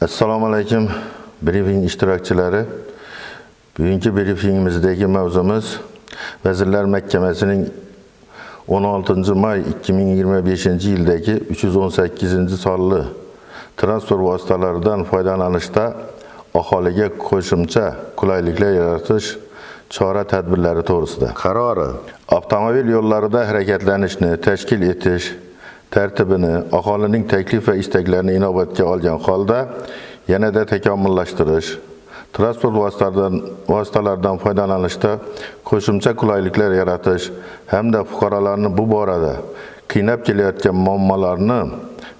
Assalomu alaykum briefing ishtirokchilari. Bugungi briefingimizdagi mavzumiz Vazirlar Mahkamasining 16 may 2025-yildagi 318-sonli transport vositalaridan foydalanishda aholiga qo'shimcha qulayliklar yaratish chora-tadbirlari to'g'risida. Qarori avtomobil yo'llarida harakatlanishni tashkil etish tartibini aholining taklif va istaklarini inobatga olgan holda yanada takomillashtirish, transport vositalaridan foydalanishda qo'shimcha qulayliklar yaratish hamda fuqarolarni bu borada qiynab kelayotgan muammolarni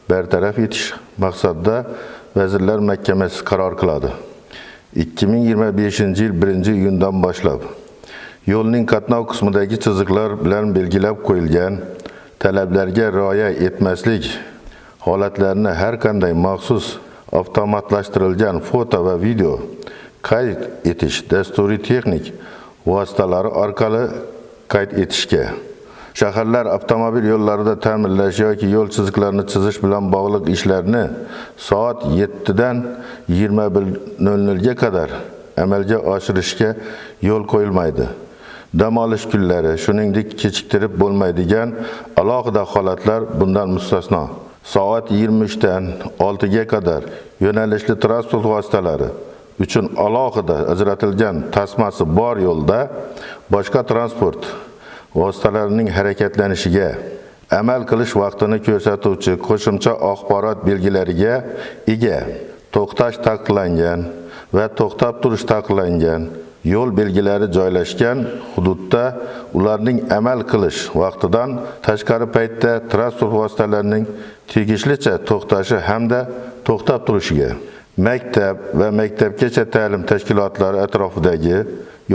bartaraf etish maqsadida Vazirlar Mahkamasi qaror qiladi. 2025-yil 1-iyundan boshlab yo'lning qatnov qismidagi chiziqlar bilan belgilab qo'yilgan talablarga rioya etmaslik holatlarini har qanday maxsus avtomatlashtirilgan foto va video qayd etish dasturiy texnik vositalari orqali qayd etishga, shaharlar avtomobil yo'llarida ta'minlash yoki yo'l chiziqlarini chizish bilan bog'liq ishlarni soat 7 dan 21:00 ga qadar amalga oshirishga yo'l qo'yilmaydi. Dam olish kunlari, shuningdek kechiktirib bo'lmaydigan alohida holatlar bundan mustasno. Soat 23 dan 6 ga qadar yo'nalishli transport vositalari uchun alohida ajratilgan tasmasi bor yo'lda boshqa transport vositalarining harakatlanishiga amal qilish vaqtini ko'rsatuvchi qo'shimcha axborot belgilariga ega to'xtash taqiqlangan va to'xtab turish taqiqlangan yo'l belgilari joylashgan hududda ularning amal qilish vaqtidan tashqari paytda transport vositalarining tegishlicha to'xtashi hamda to'xtab turishiga, maktab va maktabgacha ta'lim tashkilotlari atrofidagi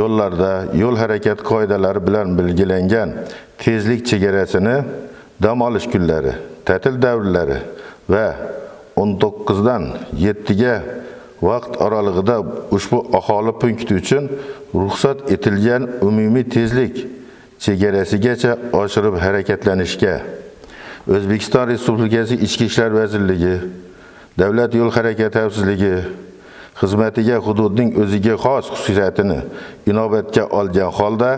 yo'llarda yo'l harakat qoidalari bilan belgilangan tezlik chegarasini dam olish kunlari, ta'til davrlari va 19 dan 7 ga vaqt oralig'ida ushbu aholi punkti uchun ruxsat etilgan umumiy tezlik chegarasigacha oshirib harakatlanishga O'zbekiston Respublikasi Ichki ishlar vazirligi Davlat yo'l harakati xavfsizligi xizmatiga hududning o'ziga xos xususiyatini inobatga olgan holda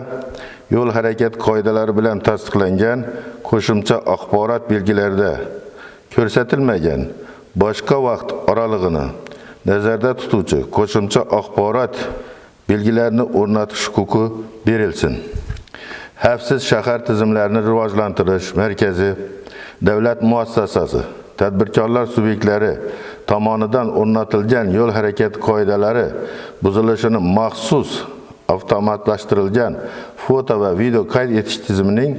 yo'l harakat qoidalari bilan tasdiqlangan qo'shimcha axborot belgilarida ko'rsatilmagan boshqa vaqt oralig'ini nazarda tutuvchi qo'shimcha axborot belgilarini o'rnatish huquqi berilsin. Xavfsiz shahar tizimlarini rivojlantirish markazi davlat muassasasi tadbirkorlar subyektlari tomonidan o'rnatilgan yo'l harakati qoidalari buzilishini maxsus avtomatlashtirilgan foto va video qayd etish tizimining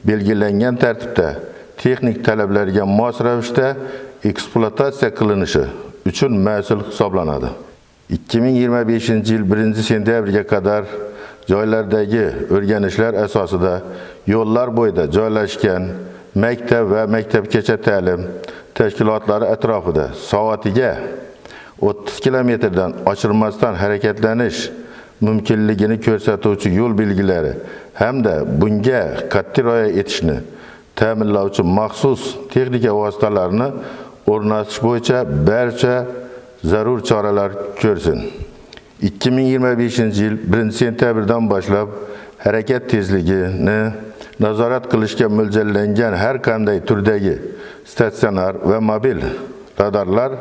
belgilangan tartibda texnik talablarga mos ravishda ekspluatatsiya qilinishi uchun mas'ul hisoblanadi. 2025-yil 1-sentyabrga qadar joylardagi o'rganishlar asosida yo'llar bo'yida joylashgan maktab va maktabgacha ta'lim tashkilotlari atrofida soatiga 30 kilometrdan oshirmasdan harakatlanish mumkinligini ko'rsatuvchi yo'l belgilari hamda bunga qat'iy rioya etishni ta'minlovchi maxsus texnika vositalarini o'rnatish bo'yicha barcha zarur choralar ko'rsin. 2025-yil 1-sentyabrdan boshlab harakat tezligini nazorat qilishga mo'ljallangan har qanday turdagi statsionar va mobil radarlar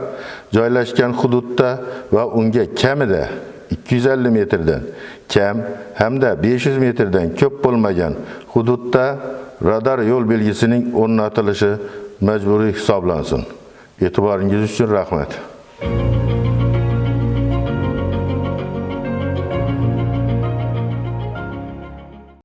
joylashgan hududda va unga kamida 250 metrdan kam hamda 500 metrdan ko'p bo'lmagan hududda radar yo'l belgisining o'rnatilishi majburiy hisoblansin. E'tiboringiz uchun rahmat.